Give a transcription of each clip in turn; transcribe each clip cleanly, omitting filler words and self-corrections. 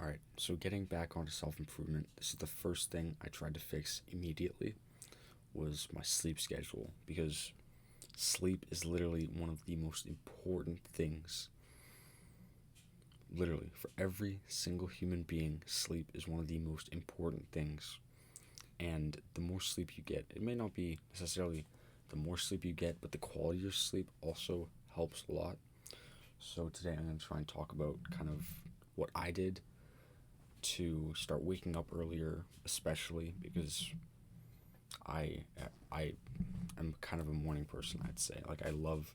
Alright, so getting back onto self improvement, this is the first thing I tried to fix immediately was my sleep schedule because sleep is literally one of the most important things. Literally, for every single human being, sleep is one of the most important things. And the more sleep you get, it may not be necessarily the more sleep you get, but the quality of your sleep also helps a lot. So today I'm going to try and talk about kind of what I did to start waking up earlier, especially because I I am kind of a morning person. I'd say like I love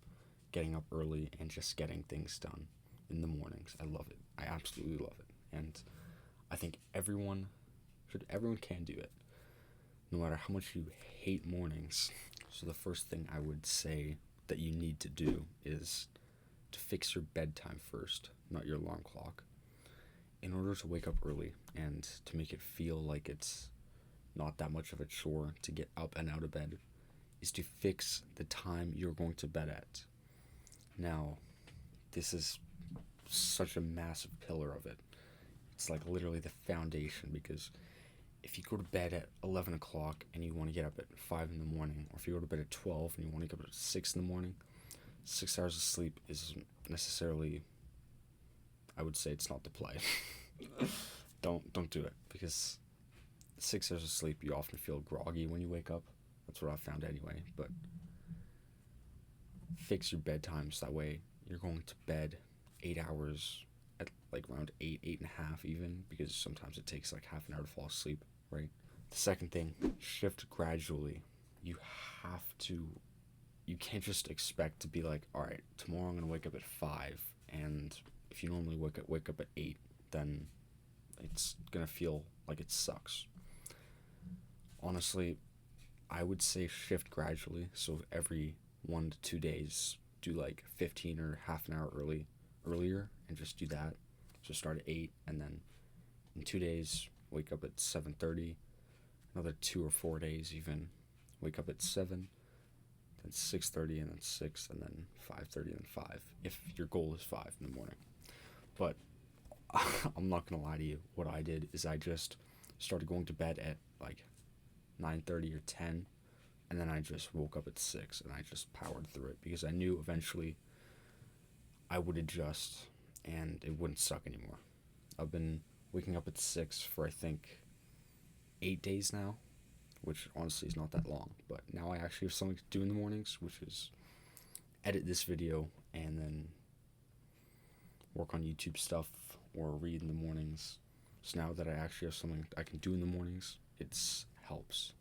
getting up early and just getting things done in the mornings. I love it. I absolutely love it, and I think everyone can do it, no matter how much you hate mornings. So the first thing I would say that you need to do is to fix your bedtime first, not your alarm clock, in order to wake up early and to make it feel like it's not that much of a chore to get up and out of bed, is to fix the time you're going to bed at. Now, this is such a massive pillar of it. It's like literally the foundation because if you go to bed at 11 o'clock and you want to get up at 5 in the morning, or if you go to bed at 12 and you want to get up at 6 in the morning, 6 hours of sleep isn't necessarily, I would say it's not the play. Don't do it because 6 hours of sleep you often feel groggy when you wake up. That's what I've found anyway. But fix your bedtimes that way you're going to bed 8 hours at like around eight and a half even because sometimes it takes like half an hour to fall asleep, right? The second thing, shift gradually. You have to you can't just expect to be like, all right, tomorrow I'm gonna wake up at 5, and if you normally wake up at 8, then it's gonna feel like it sucks. Honestly, I would say shift gradually. So every 1 to 2 days, do like 15 or half an hour earlier, and just do that. So start at 8, and then in 2 days wake up at 7:30. Another 2 or 4 days even wake up at 7, then 6:30, and then 6, and then 5:30, and then 5. If your goal is 5 in the morning, but I'm not gonna lie to you. What I did is I just started going to bed at like 9:30 or 10, and then I just woke up at 6 and I just powered through it because I knew eventually I would adjust and it wouldn't suck anymore. I've been waking up at 6 for I think 8 days now, which honestly is not that long, but now I actually have something to do in the mornings, which is edit this video and then work on YouTube stuff or read in the mornings. So now that I actually have something I can do in the mornings, it helps.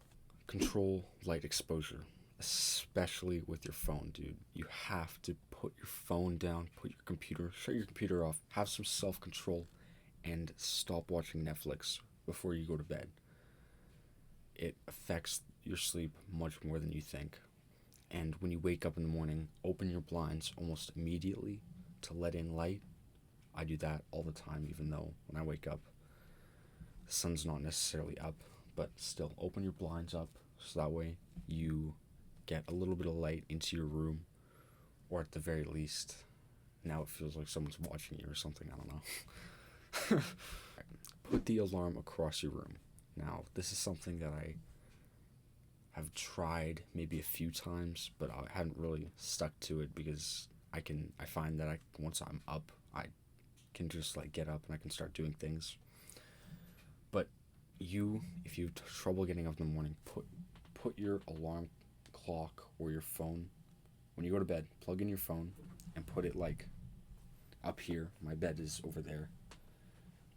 Control light exposure, especially with your phone, dude. You have to put your phone down, shut your computer off, have some self control, and stop watching Netflix before you go to bed. It affects your sleep much more than you think. And when you wake up in the morning, open your blinds almost immediately to let in light. I do that all the time, even though when I wake up, the sun's not necessarily up, but still open your blinds up so that way you get a little bit of light into your room, or at the very least, now it feels like someone's watching you or something, I don't know. Put the alarm across your room. Now, this is something that I have tried maybe a few times, but I haven't really stuck to it because I find that once I'm up, I can just like get up and I can start doing things. But if you have trouble getting up in the morning, put your alarm clock or your phone, when you go to bed, plug in your phone and put it like up here. My bed is over there.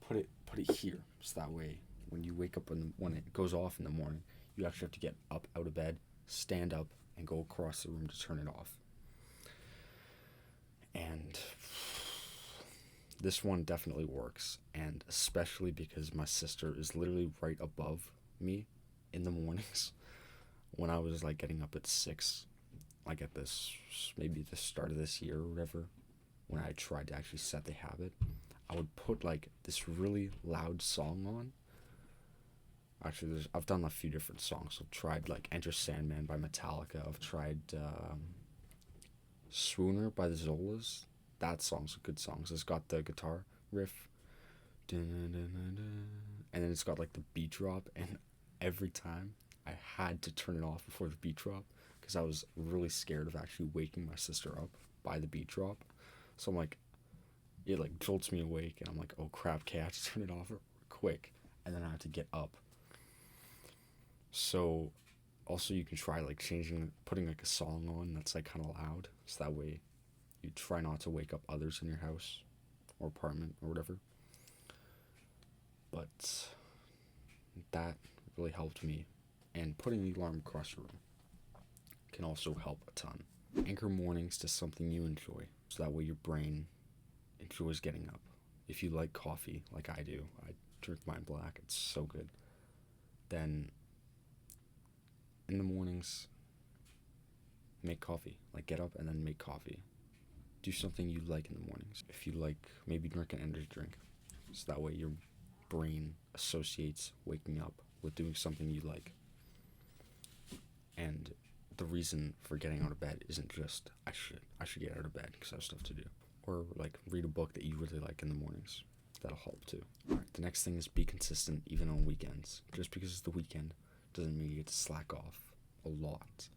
Put it here, so that way when you wake up when it goes off in the morning, you actually have to get up out of bed, stand up, and go across the room to turn it off. And this one definitely works, and especially because my sister is literally right above me in the mornings. When I was like getting up at 6, like at this maybe the start of this year or whatever, when I tried to actually set the habit, I would put like this really loud song on. Actually, I've done a few different songs. I've tried like Enter Sandman by Metallica. I've tried Swooner by the Zolas. That song's a good song. It's got the guitar riff And then it's got like the beat drop, and every time I had to turn it off before the beat drop because I was really scared of actually waking my sister up by the beat drop. So I'm like, it like jolts me awake, and I'm like, oh crap, okay, I have to turn it off quick, and then I have to get up. So also you can try like putting like a song on that's like kind of loud, so that way you try not to wake up others in your house or apartment or whatever. But that really helped me, and putting the alarm across your room can also help a ton. Anchor mornings to something you enjoy, so that way your brain enjoys getting up. If you like coffee, like I do, I drink mine black, it's so good. Then in the mornings, make coffee. Like get up and then make coffee. Do something you like in the mornings. If you like, maybe drink an energy drink, so that way your brain associates waking up with doing something you like. And the reason for getting out of bed isn't just I should get out of bed because I have stuff to do, or like read a book that you really like in the mornings. That'll help too. Alright, the next thing is be consistent even on weekends. Just because it's the weekend doesn't mean you get to slack off a lot.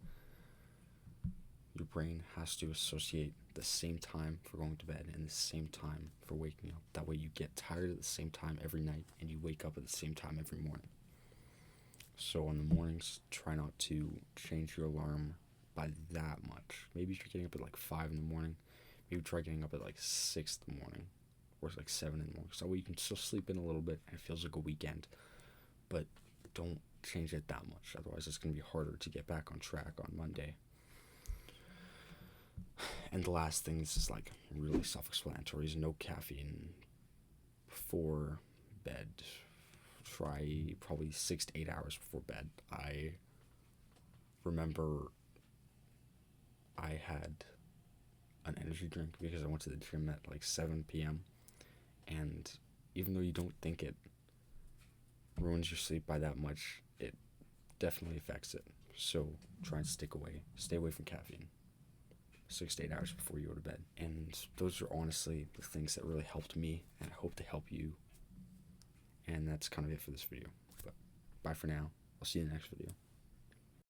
Your brain has to associate the same time for going to bed and the same time for waking up. That way you get tired at the same time every night and you wake up at the same time every morning. So on the mornings, try not to change your alarm by that much. Maybe if you're getting up at like 5 in the morning, maybe try getting up at like 6 in the morning, or like 7 in the morning. So that way you can still sleep in a little bit and it feels like a weekend. But don't change it that much. Otherwise it's going to be harder to get back on track on Monday. And the last thing is like really self-explanatory, is no caffeine before bed. Try probably 6 to 8 hours before bed. I remember I had an energy drink because I went to the gym at like 7 p.m. And even though you don't think it ruins your sleep by that much, it definitely affects it. So try and stay away from caffeine 6 to 8 hours before you go to bed. And those are honestly the things that really helped me, and I hope they help you. And that's kind of it for this video. But bye for now. I'll see you in the next video.